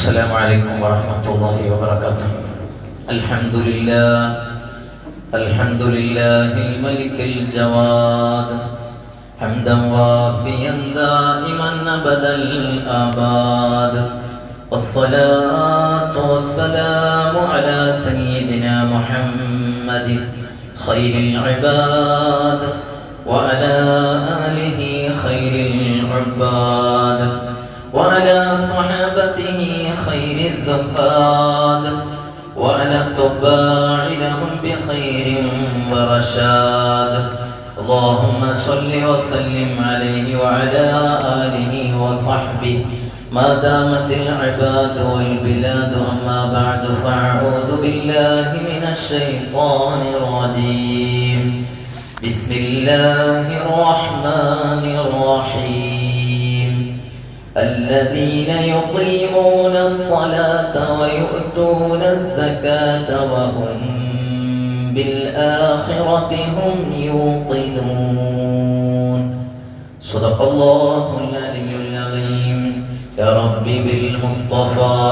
السلام عليكم ورحمة الله وبركاته. الحمد لله الملك الجواد حمدا وافيا دائما أبدا الآباد والصلاة والسلام على سيدنا محمد خير العباد وعلى آله خير العباد وعلى صحابته خير الزهاد وعلى التباع لهم بخير ورشاد. اللهم صل وسلم عليه وعلى آله وصحبه ما دامت العباد والبلاد. أما بعد فأعوذ بالله من الشيطان الرجيم. بسم الله الرحمن الرحيم. الذين يقيمون الصلاة ويؤتون الزكاة وهم بالآخرة هم يوقنون. صدق الله العلي العظيم. يا رب بالمصطفى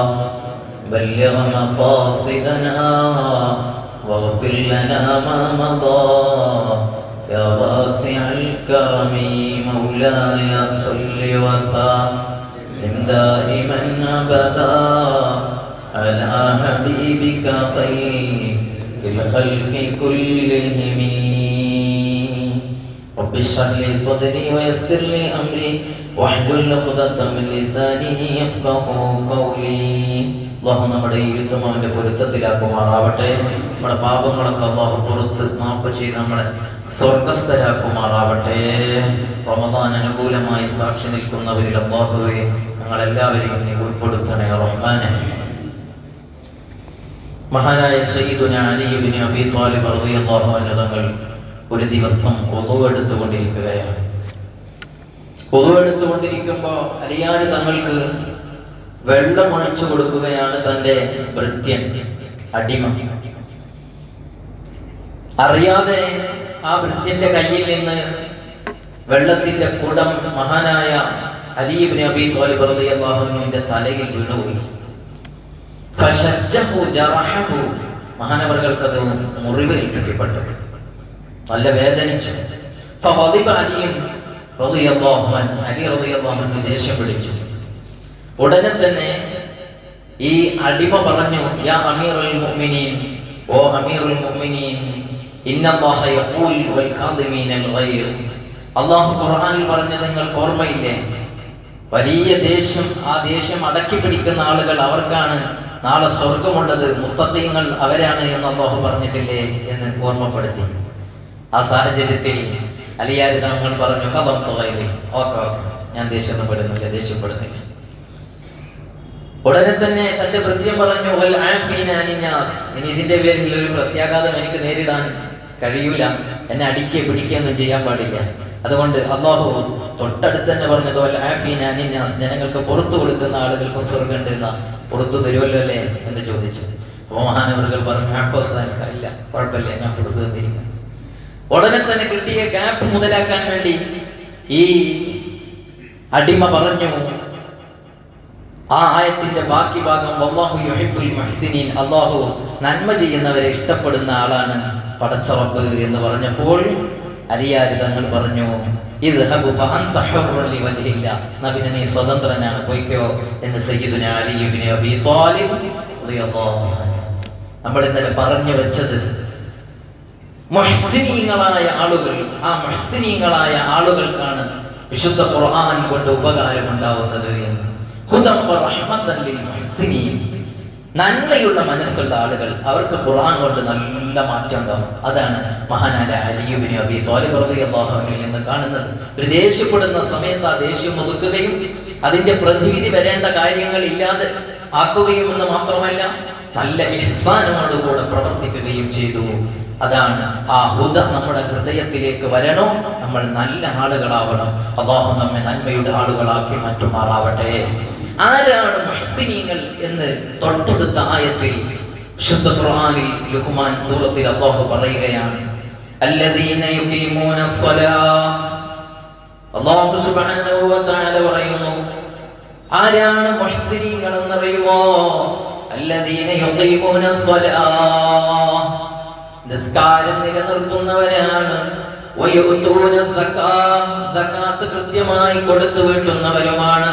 بلغ مقاصدنا واغفر لنا ما مضى يا واسع الكرم. مولاي صل وسلم دائما أبدا على حبيبك خير الخلق كلهم. رب اشرح لي صدري ويسر لي أمري واحلل عقدة من لساني يفقهوا قولي. അള്ളാഹു നമ്മുടെ ഇരുത്തം അവൻ്റെ പൊരുത്തത്തിലാക്കുമാറാവട്ടെ. നമ്മുടെ പാപങ്ങളൊക്കെ അള്ളാഹു പുറത്ത് മാപ്പ് ചെയ്ത് നമ്മളെ സ്വർഗസ്ഥരാക്കുമാറാവട്ടെ. റമദാൻ അനുകൂലമായി സാക്ഷി നിൽക്കുന്നവരിൽ അള്ളാഹുവേ ഞങ്ങളെല്ലാവരെയും നീ ഉൾപ്പെടുത്തണേ റഹ്മാനെ. മഹാനായ സയ്യിദുനാ അലി ഇബ്നു അബീ ത്വാലിബ് റളിയല്ലാഹു അൻഹു തങ്ങൾ ഒരു ദിവസം വുളു എടുത്തുകൊണ്ടിരിക്കുകയാണ്. വുളു എടുത്തുകൊണ്ടിരിക്കുമ്പോൾ അലിയാർ തങ്ങൾക്ക് വെള്ളം ഒഴിച്ചു കൊടുക്കുകയാണ് തൻ്റെ ഭൃത്യൻ അടിമ. അറിയാതെ ആ ഭൃത്യന്റെ കയ്യിൽ നിന്ന് വെള്ളത്തിന്റെ കുടം മഹാനായ അലി ഇബ്നു അബീ ത്വാലിബ് റളിയല്ലാഹു അൻഹുവിന്റെ തലയിൽ വീണുപോയി. ഫശജ്ജഹു ജറഹഹു, മഹാനവർകൾക്കത് മുറിവേൽപ്പിക്കപ്പെട്ടു, നല്ല വേദനിച്ചു. ഫഗളിബ അലി റളിയല്ലാഹു അൻഹു, അലി റളിയല്ലാഹു അൻഹു ദേഷ്യം പിടിച്ചു. ഉടനെ തന്നെ ഈ അടിമ പറഞ്ഞു, യാ അമീറുൽ മുഅ്മിനീൻ, ഓ അമീറുൽ മുഅ്മിനീൻ, ഇന്നല്ലാഹ യഖൂൽ വൽ കാദിമീനൽ ഗൈർ. അല്ലാഹു ഖുർആനിൽ പറഞ്ഞത് നിങ്ങൾക്ക് ഓർമ്മയില്ലേ? വലിയ ദേഷ്യം, ആ ദേഷ്യം അടക്കി പിടിക്കുന്ന ആളുകൾ അവർക്കാണ് നാളെ സ്വർഗമുള്ളത്, മുത്തഖീങ്ങൾ അവരാണ് എന്ന് അല്ലാഹു പറഞ്ഞിട്ടില്ലേ എന്ന് ഓർമ്മപ്പെടുത്തി. ആ സാഹചര്യത്തിൽ അലിയാർ തങ്ങൾ പറഞ്ഞു, കദം തുഗൈലി, ഓക്കെ ഞാൻ ദേഷ്യപ്പെടുന്നില്ല. ഉടനെ തന്നെ തന്റെ ഭൃത്യം പറഞ്ഞു, വൽ ആഫീന അനിന്നാസ്, ഇനി ഇതിന്റെ പേരിൽ ഒരു പ്രത്യാഘാതം എനിക്ക് നേരിടാൻ കഴിയൂല, എന്നെ അടിക്കുക പിടിക്കുകയൊന്നും ചെയ്യാൻ പാടില്ല. അതുകൊണ്ട് അല്ലാഹു തൊട്ടടുത്ത് തന്നെ പറഞ്ഞത് വൽ ആഫീന അനിന്നാസ്, ജനങ്ങൾക്ക് പുറത്തു കൊടുക്കുന്ന ആളുകൾക്കും സ്വർഗ്ഗമുണ്ട് എന്ന, പുറത്തു തരുമല്ലോ അല്ലേ എന്ന് ചോദിച്ചു. അപ്പോൾ മഹാനവറുകൾ പറഞ്ഞു, ഇല്ല, കുഴപ്പമില്ല, ഞാൻ പുറത്തു തന്നിരിക്കുന്നു. ഉടനെ തന്നെ കിട്ടിയ ഗ്യാപ്പ് മുതലാക്കാൻ വേണ്ടി ഈ അടിമ പറഞ്ഞു ആ ആയത്തിന്റെ ബാക്കി ഭാഗം, വല്ലാഹു യുഹിബ്ബുൽ മുഹ്സിനീൻ, അല്ലാഹു നന്മ ചെയ്യുന്നവരെ ഇഷ്ടപ്പെടുന്ന ആളാണ് പടച്ചറബ് എന്ന് പറഞ്ഞപ്പോൾ അലിയാർ തങ്ങൾ പറഞ്ഞു, ഇദ്ഹബു ഫഅൻത ഹുർറുൻ ലിവജ്ഹില്ലാ, നബിനെ നീ സ്വതന്ത്രനാണ്, പോയിക്കോ എന്ന് സയ്യിദുനാ അലി ഇബ്നു അബീ ത്വാലിബ് റളിയല്ലാഹു അൻഹു. നമ്മൾ ഇന്നലെ പറഞ്ഞു വെച്ചത് മുഹ്സിനീങ്ങളായ ആളുകൾ, ആ മുഹ്സിനീങ്ങളായ ആളുകൾക്കാണ് വിശുദ്ധ ഖുർആൻ കൊണ്ട് ഉപകാരം ഉണ്ടാവുന്നത് എന്ന്. നന്മയുള്ള മനസ്സുള്ള ആളുകൾ, അവർക്ക് ഖുർആൻ കൊണ്ട് നല്ല മാറ്റം ഉണ്ടാവും. അതാണ് മഹാനായ അലി ഇബ്നു അബീ ത്വാലിബ് റളിയല്ലാഹു അൻഹുവിൽ നിന്ന് കാണുന്നത്. ഒരു ദേഷ്യപ്പെടുന്ന സമയത്ത് ആ ദേഷ്യം ഒതുക്കുകയും അതിന്റെ പ്രതിവിധി വരേണ്ട കാര്യങ്ങൾ ഇല്ലാതെ ആക്കുകയും എന്ന് മാത്രമല്ല, നല്ല ഇഹ്സാനോടുകൂടെ പ്രവർത്തിക്കുകയും ചെയ്തു. അതാണ് ആ ഹുദ നമ്മുടെ ഹൃദയത്തിലേക്ക് വരണോ, നമ്മൾ നല്ല ആളുകളാവണം. അല്ലാഹു നമ്മെ നന്മയുടെ ആളുകളാക്കി മാറ്റുമാറാവട്ടെ. ആരാണ് മുഹ്സിനീങ്ങൾ എന്ന് തൊട്ടടുത്ത ആയത്തിൽ വിശുദ്ധ ഖുർആനിൽ ലുഖ്മാൻ സൂറത്തിൽ അല്ലാഹു പറയുകയാണ്, അല്ലദീന യുഖീമൂനസ്സലാ. അല്ലാഹു സുബ്ഹാനഹു വ തആല പറയുന്നു, ആരാണ് മുഹ്സിനീങ്ങൾ എന്നറിയുമോ? അല്ലദീന യുഖീമൂന സ്വലാഹ്, നിസ്കാരം നിലനിർത്തുന്നവരാണ്. വയുതൂന സകാത്ത്, സകാത്ത് കൃത്യമായി കൊടുത്തു വീട്ടുന്നവരുമാണ്.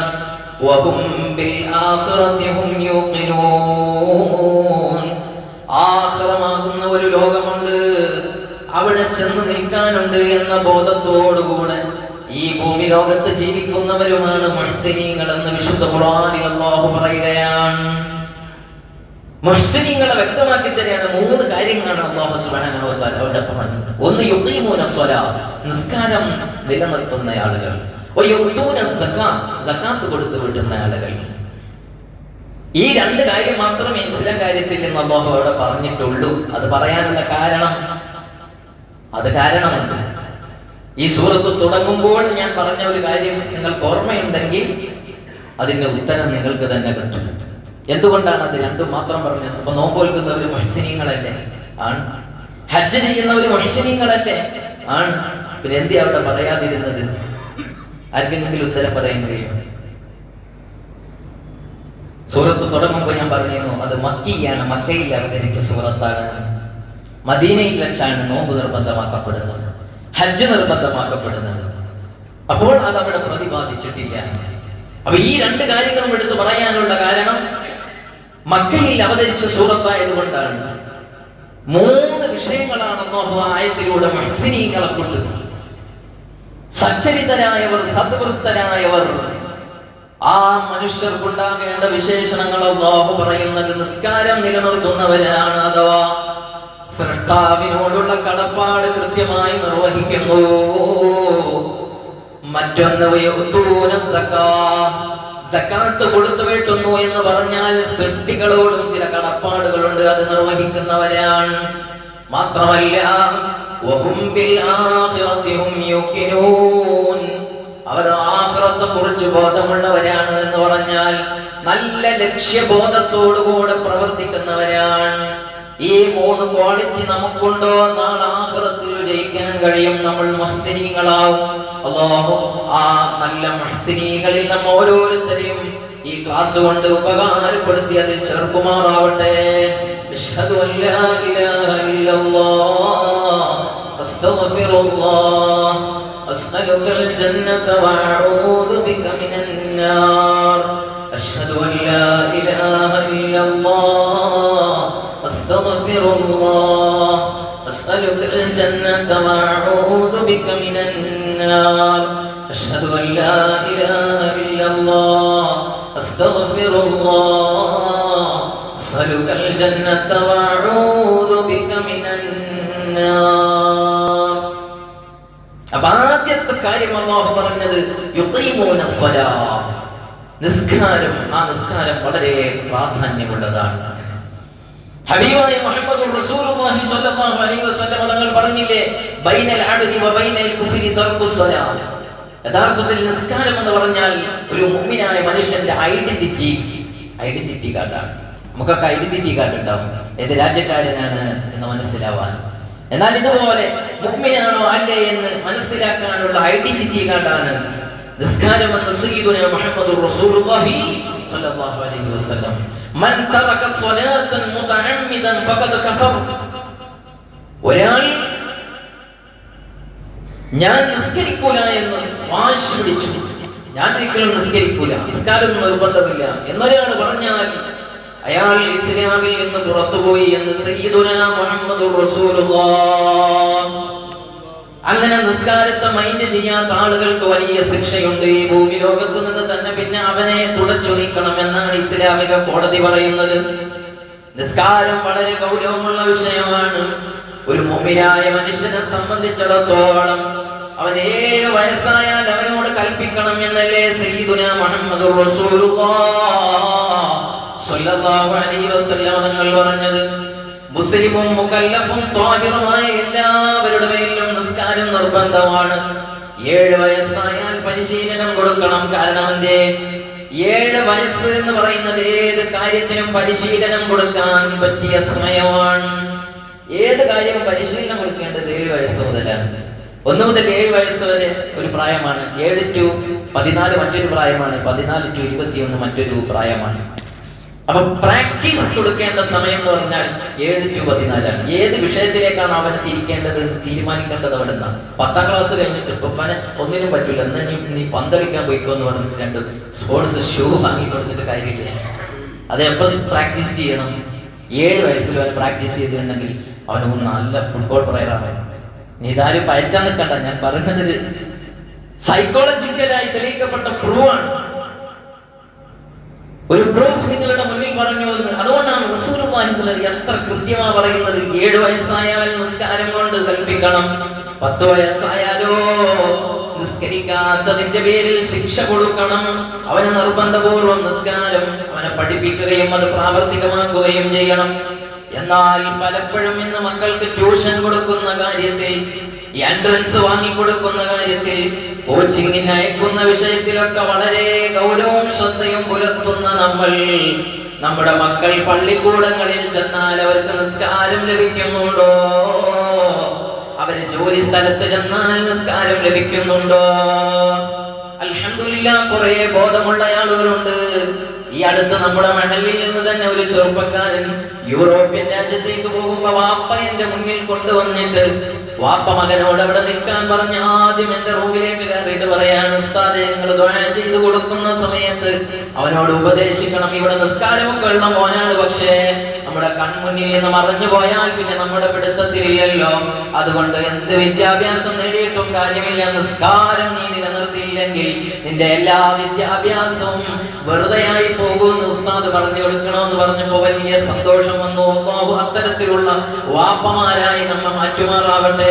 വഹും ബിൽ ആഖിറതി ഹും യൂഖിനൂൻ, ആഖിറമാകുന്ന ഒരു ലോകമുണ്ട്, അവിടെ ചെന്ന് നിൽക്കാനുണ്ട് എന്ന ബോധത്തോടുകൂടെ ഈ ഭൂമി ലോകത്ത് ജീവിക്കുന്നവരുമാണ് മുഹ്സിനീങ്ങൾ എന്ന് വിശുദ്ധ ഖുർആനിൽ അല്ലാഹു പറയുകയാണ്. മുഹ്സിനീങ്ങളെ വ്യക്തമാക്കി തന്നെയാണ്. 3 കാര്യങ്ങളാണ് അല്ലാഹു സുബ്ഹാനഹു വ തആല അവിടെ പറഞ്ഞത്. ഒന്ന്, യുഖീമൂന സ്വലാത്ത്, നിസ്കാരം നിലനിർത്തുന്ന ആളുകൾ. വയുതൂന സകാത്ത്, സകാത്ത് കൊടുത്തു വീട്ടുന്ന ആളുകൾ. ഈ 2 കാര്യം മാത്രമേ ഇസ്ലാം കാര്യത്തിൽ നിന്ന് അല്ലാഹു അവിടെ പറഞ്ഞിട്ടുള്ളൂ. അത് പറയാനുള്ള കാരണമുണ്ട്. ഈ സൂറത്ത് തുടങ്ങുമ്പോൾ ഞാൻ പറഞ്ഞ ഒരു കാര്യം നിങ്ങൾക്ക് ഓർമ്മയുണ്ടെങ്കിൽ അതിന്റെ ഉത്തരം നിങ്ങൾക്ക് തന്നെ കിട്ടും. എന്തുകൊണ്ടാണ് അത് 2 മാത്രം പറഞ്ഞത്? അപ്പൊ നോമ്പ് നോൽക്കുന്നവർ മുഹ്സിനീങ്ങളല്ലേ? ആണ്. ഹജ്ജ് ചെയ്യുന്നവർ മുഹ്സിനീങ്ങളല്ലേ? ആണ്. പിന്നെ എന്തി അവിടെ പറയാതിരുന്നത്? ആർക്കെങ്കിലും ഉത്തരം പറയാൻ കഴിയും? സൂറത്ത് തുടങ്ങുമ്പോൾ ഞാൻ പറഞ്ഞിരുന്നു അത് മക്കിയാണ്, മക്കയിൽ അവതരിച്ച സൂറത്താണ്. മദീനയിൽ വെച്ചാണ് നോമ്പ് നിർബന്ധമാക്കപ്പെടുന്നത്, ഹജ്ജ് നിർബന്ധമാക്കപ്പെടുന്നത്. അപ്പോൾ അത് അവിടെ പ്രതിപാദിച്ചിട്ടില്ല. അപ്പൊ ഈ 2 കാര്യങ്ങളും എടുത്ത് പറയാനുള്ള കാരണം മക്കയിൽ അവതരിച്ച സൂറത്തായതുകൊണ്ടാണ്. 3 വിഷയങ്ങളാണ് അല്ലാഹു ആയത്തിലൂടെ മുഹ്സിനീങ്ങളെ കൊണ്ട്, സച്ചരിതരായവർ, സദ്വൃത്തരായവർ, ആ മനുഷ്യർക്കുണ്ടാകേണ്ട വിശേഷണങ്ങൾ അല്ലാഹു പറയുന്നത് നിസ്കാരം നിലനിർത്തുന്നവരാണ്, അഥവാ സൃഷ്ടാവിനോടുള്ള കടപ്പാട് കൃത്യമായി നിർവഹിക്കുന്നു. മറ്റൊന്ന് വയുതൂന സകാത്ത്, സകാത്ത് കൊടുത്തു വീട്ടുന്നു എന്ന് പറഞ്ഞാൽ സൃഷ്ടികളോടും ചില കടപ്പാടുകളുണ്ട്, അത് നിർവഹിക്കുന്നവരാണ്. മാത്രമല്ല വഹും ബിൽ ആഖിറതി ഹും യൂഖിനൂൻ, അവർ ആഖിറത്തെ കുറിച്ച് ബോധമുള്ളവരാണ് എന്ന് പറഞ്ഞാൽ നല്ല ലക്ഷ്യബോധത്തോടുകൂടെ പ്രവർത്തിക്കുന്നവരാണ്. ഈ 3 ക്വാളിറ്റി നമുക്കുണ്ടോ, നാളെ ആഖിറത്തിൽ ജയിക്കാൻ കഴിയും, നമ്മൾ മുഹ്സിനീങ്ങളാവും. അല്ലാഹു ആ നല്ല മുഹ്സിനീങ്ങളിൽ നമ്മ ഓരോരുത്തരെയും ഈ ക്ലാസ് കൊണ്ട് ഉപകാരപ്പെടുത്തി അതിൽ ചേർക്കുമാറാവട്ടെ. അശ്ഹദു അല്ലാ ഇലാഹ ഇല്ലല്ലാഹ് അസ്തഗ്ഫിറുല്ലാഹ് അസ്അലുകൽ ജന്നത വഅഊദു ബിക മിനൻ നാർ. അശ്ഹദു അല്ലാ ഇലാഹ ഇല്ലല്ലാഹ് അസ്തഗ്ഫിറുല്ലാഹ് അസ്അലുകൽ ജന്നത വഅഊദു ബിക മിനൻ നാർ. അശ്ഹദു അല്ലാ ഇലാഹ ഇല്ലല്ലാഹ് അസ്തഗ്ഫിറുല്ലാഹ് അസ്അലുകൽ ജന്നത വഅഊദു ബിക മിനൻ നാർ. അപ്പോൾ ആദ്യത്തെ കാര്യം അല്ലാഹു പറഞ്ഞത് യുഖീമൂന സ്വലാത്ത്, നിസ്കാരം. ആ നിസ്കാരം വളരെ പ്രാധാന്യമുള്ളതാണ്. ഹബീബായ മുഹമ്മദുർ റസൂലുള്ളാഹി സ്വല്ലല്ലാഹു അലൈഹി വസല്ലം തങ്ങൾ പറഞ്ഞില്ലേ, ബൈനൽ അബ്ദി വ ബൈനൽ കുഫ്രി തർക്കുസ് സ്വലാത്ത്. യഥാർത്ഥത്തിൽ നിസ്കാരം എന്ന് പറഞ്ഞാൽ ഒരു മുഅ്മിനായ മനുഷ്യന്റെ ഐഡന്റിറ്റി കാർഡാണ്. നമുക്കൊക്കെ ഐഡന്റിറ്റി കാർഡ് ഉണ്ടാവും, ഏത് രാജ്യക്കാരനാണ് എന്ന് മനസ്സിലാവാൻ. എന്നാൽ ഇതുപോലെ മുഅ്മിനാണോ അല്ലേ എന്ന് മനസ്സിലാക്കാനുള്ള ഐഡന്റിറ്റി കാർഡാണ് നിസ്കാരം എന്ന് സയ്യിദുനാ മുഹമ്മദുർ റസൂലുള്ളാഹി സ്വല്ലല്ലാഹു അലൈഹി വസല്ലം. മൻ തറക സ്വലാത്തൻ മുതഅമ്മിദൻ ഫഖദ് കഫർ. ഒരാൾ ഞാൻ നിസ്കരിക്കൂല എന്ന് വാശി പിടിച്ചു, ഞാൻ ഒരിക്കലും നിസ്കരിക്കൂല, നിസ്കാരം നിർബന്ധമില്ല എന്നൊരാൾ പറഞ്ഞാൽ അയാൾ ഇസ്ലാമിൽ നിന്ന് പുറത്തുപോയി എന്ന് സയ്യിദുനാ മുഹമ്മദുർ റസൂലുള്ളാഹ്. അങ്ങനെ നിസ്കാരത്തെ മൈൻഡ് ചെയ്യാത്ത ആളുകൾക്ക് വലിയ ശിക്ഷയുണ്ട് ഈ ഭൂമി ലോകത്ത് നിന്ന് തന്നെ. പിന്നെ അവനെ തുടച്ചു നീക്കണമെന്നാണ് ഇസ്ലാമിക കോടതി പറയുന്നത്. നിസ്കാരം വളരെ ഗൗരവമുള്ള വിഷയമാണ്. ഒരു മുഅ്മിനായ മനുഷ്യനെ സംബന്ധിച്ചിടത്തോളം അവൻ 7 വയസ്സായാൽ അവനോട് കൽപ്പിക്കണം എന്നല്ലേ സയ്യിദുനാ മുഹമ്മദുർ റസൂലുള്ളാഹ് സ്വല്ലല്ലാഹു അലൈഹി വസല്ലം തങ്ങൾ പറഞ്ഞത്. മുസ്ലിമും മുകല്ലഫും ത്വാഹിറുമായ എല്ലാവരുടെ മേലും നിസ്കാരം നിർബന്ധമാണ്. 7 വയസ്സായാൽ പരിശീലനം കൊടുക്കണം. കാരണം എന്തേ? 7 വയസ്സ് എന്ന് പറയുന്നത് ഏത് കാര്യത്തിനും പരിശീലനം കൊടുക്കാൻ പറ്റിയ സമയമാണ്. ഏത് കാര്യവും പരിശീലനം കൊടുക്കേണ്ടത് 7 വയസ്സ് മുതലാണ്. 1 മുതൽ 7 വയസ്സ് വരെ ഒരു പ്രായമാണ്. 7 to 14 മറ്റൊരു പ്രായമാണ്. 14 to 21 മറ്റൊരു പ്രായമാണ്. അപ്പൊ പ്രാക്ടീസ് കൊടുക്കേണ്ട സമയം എന്ന് പറഞ്ഞാൽ 7 to 14 ആണ്. ഏത് വിഷയത്തിലേക്കാണ് അവനെ തിരിക്കേണ്ടത് എന്ന് തീരുമാനിക്കേണ്ടത് അവിടെ നിന്നാണ്. 10ാം ക്ലാസ് കഴിഞ്ഞിട്ട് ഇപ്പൊ അവനെ ഒന്നിനും പറ്റൂല, എന്നാ നീ പന്തളിക്കാൻ പോയിക്കോ എന്ന് പറഞ്ഞിട്ട് 2 സ്പോർട്സ് ഷൂ വാങ്ങി കൊടുത്തിട്ട് കാര്യമില്ല. അത് എപ്പോൾ പ്രാക്ടീസ് ചെയ്യണം? 7 വയസ്സിൽ അവൻ പ്രാക്ടീസ് ചെയ്തിട്ടുണ്ടെങ്കിൽ അവന് നല്ല ഫുട്ബോൾ പ്ലെയർ ആവാൻ. നീ ഇതാരും പയറ്റാൻ നിൽക്കണ്ട, ഞാൻ പറയുന്നത് സൈക്കോളജിക്കലായി തെളിയിക്കപ്പെട്ട പ്രൂവാണ്. ഒരു പ്രൂഫ് നിങ്ങളുടെ മുന്നിൽ പറഞ്ഞു എന്ന്. അതുകൊണ്ടാണ് റസൂലുള്ളാഹി സ്വല്ലല്ലാഹു അലൈഹി വസല്ലം എത്ര കൃത്യമാ പറയുന്നത്. 7 വയസ്സായാൽ നിസ്കാരം കൊണ്ട് കൽപ്പിക്കണം, 10 വയസ്സായാലോ നിസ്കരിക്കാത്തതിന്റെ പേരിൽ ശിക്ഷ കൊടുക്കണം. അവന് നിർബന്ധപൂർവ്വം നിസ്കാരം അവനെ പഠിപ്പിക്കുകയും അത് പ്രാവർത്തികമാക്കുകയും ചെയ്യണം. എന്നാൽ പലപ്പോഴും ഇന്ന് മക്കൾക്ക് ട്യൂഷൻ കൊടുക്കുന്ന കാര്യത്തിൽ, എൻട്രൻസ് വാങ്ങിക്കൊടുക്കുന്ന കാര്യത്തിൽ, കോച്ചിങ്ങിന് അയക്കുന്ന വിഷയത്തിലൊക്കെ വളരെ ഗൗരവവും ശ്രദ്ധയും പുലർത്തുന്ന നമ്മുടെ മക്കൾ പള്ളിക്കൂടങ്ങളിൽ ചെന്നാൽ അവർക്ക് നിസ്കാരം ലഭിക്കുന്നുണ്ടോ? അവര് ജോലി സ്ഥലത്ത് ചെന്നാൽ നിസ്കാരം ലഭിക്കുന്നുണ്ടോ? അൽഹംദുലില്ലാഹ് കുറെ ബോധമുള്ള ആളുകളുണ്ട്. ഈ അടുത്ത് നമ്മുടെ മഹല്ലിൽ നിന്ന് തന്നെ ഒരു ചെറുപ്പക്കാരൻ യൂറോപ്യൻ രാജ്യത്തേക്ക് പോകുമ്പോ വാപ്പ എന്റെ മുന്നിൽ കൊണ്ടുവന്നിട്ട് വാപ്പ മകനോട് അവിടെ നിൽക്കാൻ പറഞ്ഞ് ആദ്യം എന്റെ റൂമിലേക്ക് കയറിയിട്ട് പറയാണ്, ഉസ്താദേ നിങ്ങൾ ദുആ ചെയ്തു കൊടുക്കുന്ന സമയത്ത് അവനോട് ഉപദേശിക്കണം, ഇവിടെ നിസ്കാരമൊക്കെ ഉള്ള മോനാണ്, പക്ഷേ നമ്മുടെ കൺമുന്നിൽ നിന്ന് മറഞ്ഞു പോയാൽ പിന്നെ നമ്മുടെ പിടുത്തത്തിലില്ലല്ലോ. അതുകൊണ്ട് എന്ത് വിദ്യാഭ്യാസം നേടിയിട്ടും കാര്യമില്ല, നിസ്കാരം നീ നിലനിർത്തിയില്ലെങ്കിൽ നിന്റെ എല്ലാ വിദ്യാഭ്യാസവും വെറുതെയായി പോകുമെന്ന് ഉസ്താദ് പറഞ്ഞു കൊടുക്കണമെന്ന് പറഞ്ഞപ്പോ വലിയ സന്തോഷം വന്നു. അല്ലാഹു അത്തരത്തിലുള്ള വാപ്പമാരായി നമ്മെ മാറ്റുമാറാവട്ടെ.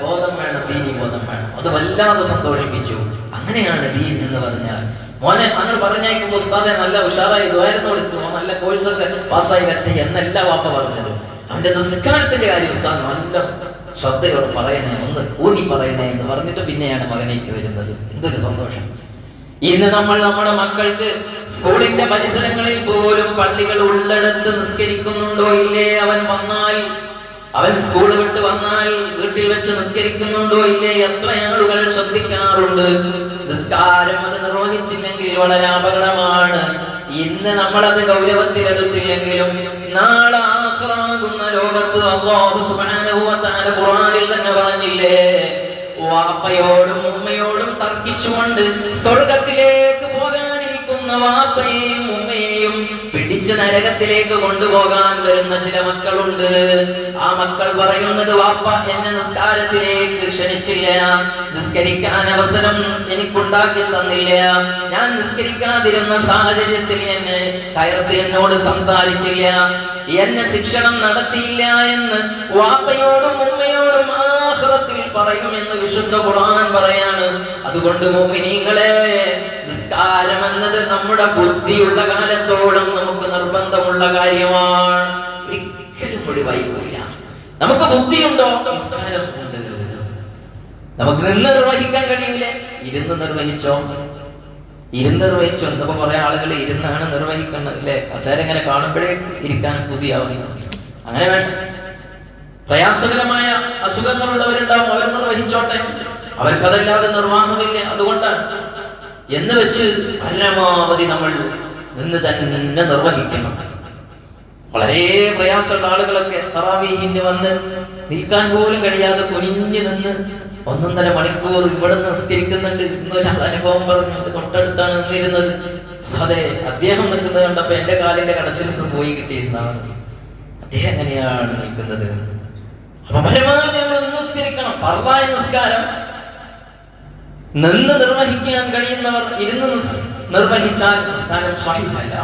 ബോധം വേണം, ദീനി ബോധം വേണം. അത് വല്ലാതെ സന്തോഷിപ്പിച്ചു. അങ്ങനെയാണ് ദീൻ എന്ന് പറഞ്ഞാൽ. മോനെ അങ്ങനെ പറഞ്ഞയക്കുമ്പോൾ ഉസ്താദെ നല്ല ഉഷാറായി ദ്വാരന്ന് കൊടുക്കുക, നല്ല കോഴ്സൊക്കെ പാസ്സായി വരട്ടെ എന്നല്ല വാപ്പ പറഞ്ഞത്. അവന്റെ നിസ്കാരത്തിന്റെ കാര്യം ഉസ്താദ് നല്ല ശ്രദ്ധയോട് പറയണേ, ഒന്ന് ഊന്നി പറയണേ എന്ന് പറഞ്ഞിട്ട് പിന്നെയാണ് മകനേക്ക് വരുന്നത്. എന്തൊരു സന്തോഷം. ഇന്ന് നമ്മൾ നമ്മുടെ മക്കൾക്ക് സ്കൂളിന്റെ പരിസരങ്ങളിൽ പോലും പള്ളികൾ ഉള്ളിടത്ത് നിസ്കരിക്കുന്നുണ്ടോ ഇല്ലേ? അവൻ സ്കൂൾ വിട്ട് വന്നാൽ വീട്ടിൽ വെച്ച് നിസ്കരിക്കുന്നുണ്ടോ ഇല്ലേ? എത്ര ആളുകൾ ശ്രദ്ധിക്കാറുണ്ട്. നിസ്കാരം അത് നിർവഹിച്ചില്ലെങ്കിൽ വളരെ അപകടമാണ്. ഇന്ന് നമ്മളത് ഗൗരവത്തിലെടുത്തില്ലെങ്കിലും നാളെ ആഖിറാകുന്ന ലോകത്ത് അല്ലാഹു സുബ്ഹാനഹു വ തആല ഖുർആനിൽ തന്നെ പറഞ്ഞില്ലേ, വാപ്പയോടും ഉമ്മയോടും തർക്കിച്ചുകൊണ്ട് സ്വർഗത്തിലേക്ക് പോകാനിരിക്കുന്ന വാപ്പയെയും ഉമ്മയെയും പിടിച്ച് നരകത്തിലേക്ക് കൊണ്ടുപോകാൻ വരുന്ന ചില മക്കളുണ്ട്. ആ മക്കൾ പറയുന്നത്, വാപ്പ എന്നെ നിസ്കാരത്തിലേക്ക് ക്ഷണിച്ചില്ല, നിസ്കരിക്കാൻ അവസരം എനിക്കുണ്ടാക്കി തന്നില്ല, ഞാൻ നിസ്കരിക്കാതിരുന്ന സാഹചര്യത്തിൽ എന്നെ കയർത്ത് എന്നോട് സംസാരിച്ചില്ല, എന്നെ ശിക്ഷണം നടത്തിയില്ല എന്ന് വാപ്പയോടും ഉമ്മയോടും ആഖിറത്തിൽ പറയുമെന്ന് വിശുദ്ധ ഖുർആൻ പറയാണ്. അതുകൊണ്ട് മുഅ്മിനീങ്ങളെ, നിസ്കാരം എന്നത് നമ്മുടെ ബുദ്ധിയുള്ള കാലത്തോളം നമുക്ക് നിർബന്ധമുള്ള കാര്യമാണ്. ഒരിക്കലും ഒഴിവായി പോയില്ല. നമുക്ക് ബുദ്ധിയുണ്ടോ? നിസ്കാരം ഉണ്ട്. നമുക്ക് നിന്ന് നിർവഹിക്കാൻ കഴിയില്ലേ? ഇരുന്ന് നിർവഹിച്ചോ. ഇന്നിപ്പോ കുറെ ആളുകൾ ഇരുന്നാണ് നിർവഹിക്കുന്നത് അല്ലെ? കസേര ഇങ്ങനെ കാണുമ്പോഴേ ഇരിക്കാൻ പുതിയാവുന്നു. അങ്ങനെ വേണ്ട. പ്രയാസകരമായ അസുഖങ്ങളുള്ളവരുണ്ടാവും, അവർ നിർവഹിച്ചോട്ടെ, അവർക്കതല്ലാതെ നിർവാഹമില്ല. അതുകൊണ്ടാണ് എന്ന് വെച്ച് പരമാവധി നമ്മൾ നിന്ന് തന്നെ നിർവഹിക്കണം. വളരെ പ്രയാസമുള്ള ആളുകളൊക്കെ തറാവീഹിന് വന്ന് നിൽക്കാൻ പോലും കഴിയാതെ കുനിഞ്ഞു നിന്ന് 1.5 മണിക്കൂർ ഇവിടെ നിസ്കരിക്കുന്നുണ്ട്. ഇന്നൊരാൾ അനുഭവം പറഞ്ഞു, തൊട്ടടുത്താണ് നിന്നിരുന്നത്. അതെ, അദ്ദേഹം നിൽക്കുന്നത് കണ്ടപ്പോ എന്റെ കാലിന്റെ കടച്ചിൽ നിന്ന് പോയി കിട്ടിയിരുന്നാണ്. അദ്ദേഹം എങ്ങനെയാണ് നിൽക്കുന്നത്? അപ്പൊ പരമാവധി നമ്മൾ നിസ്കരിക്കണം. ഫർദായ നിസ്കാരം നിന്ന് നിർവഹിക്കാൻ കഴിയുന്നവർ ഇരുന്ന് നിർവഹിച്ചാൽ നിസ്കാരം സ്വഹീഹല്ല.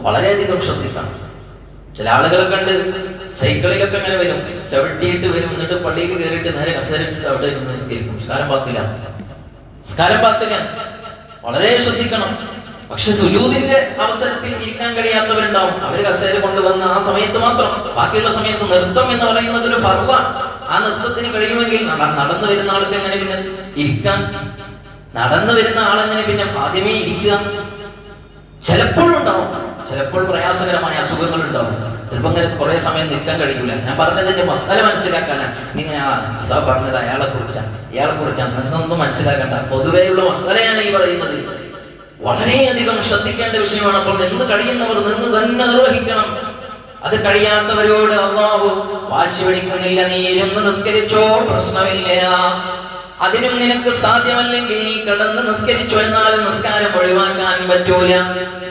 വളരെയധികം ശ്രദ്ധിക്കണം. ചില ആളുകളെ കണ്ട് സൈക്കിളിലൊക്കെ ഇങ്ങനെ വരും, ചവിട്ടിയിട്ട് വരും, എന്നിട്ട് പള്ളിയിൽ കയറിയിട്ട് നേരെ കസേരയിട്ട് അവിടെ ഇരുന്ന് നിസ്കരിക്കും. നിസ്കാരം പാത്തില്ല. വളരെ ശ്രദ്ധിക്കണം. പക്ഷെ സുജൂദിന്റെ അവസരത്തിൽ ഇരിക്കാൻ കഴിയാത്തവരുണ്ടാവും. അവര് കസേര കൊണ്ടുവന്ന് ആ സമയത്ത് മാത്രം, ബാക്കിയുള്ള സമയത്ത് നൃത്തം എന്ന് പറയുന്നത് ഒരു ഫർവാണ്. ആ നൃത്തത്തിന് കഴിയുമെങ്കിൽ നടന്നു വരുന്ന ആൾക്ക് എങ്ങനെ പിന്നെ ഇരിക്കാൻ? നടന്നു വരുന്ന ആളെങ്ങനെ പിന്നെ ആദ്യമേ ഇരിക്കുക? ചിലപ്പോൾ പ്രയാസകരമായ അസുഖങ്ങൾ ഉണ്ടാവും. ചിലപ്പോൾ ഇങ്ങനെ കുറെ സമയം നിൽക്കാൻ കഴിയില്ല. ഞാൻ പറഞ്ഞതിന്റെ മസാല മനസ്സിലാക്കാനാണ്. നിങ്ങൾ പറഞ്ഞത് അയാളെ കുറിച്ചാണ് എന്നൊന്നും മനസ്സിലാക്കണ്ട. പൊതുവെയുള്ള മസാലയാണ് ഈ പറയുന്നത്. വളരെയധികം ശ്രദ്ധിക്കേണ്ട വിഷയമാണ്. അപ്പോൾ നിന്ന് കഴിയുന്നവർ നിന്ന് തന്നെ നിർവഹിക്കണം. അത് കഴിയാത്തവരോട് അല്ലാഹു വാശി പിടിക്കുന്നില്ല. നീ ഇരുന്ന് നിസ്കരിച്ചോ, പ്രശ്നമില്ല. അതിനും നിനക്ക് സാധ്യമല്ലെങ്കിൽ നീ കിടന്ന് നിസ്കരിച്ചോ, എന്നാലും നിസ്കാരം ഒഴിവാക്കാൻ പറ്റൂല.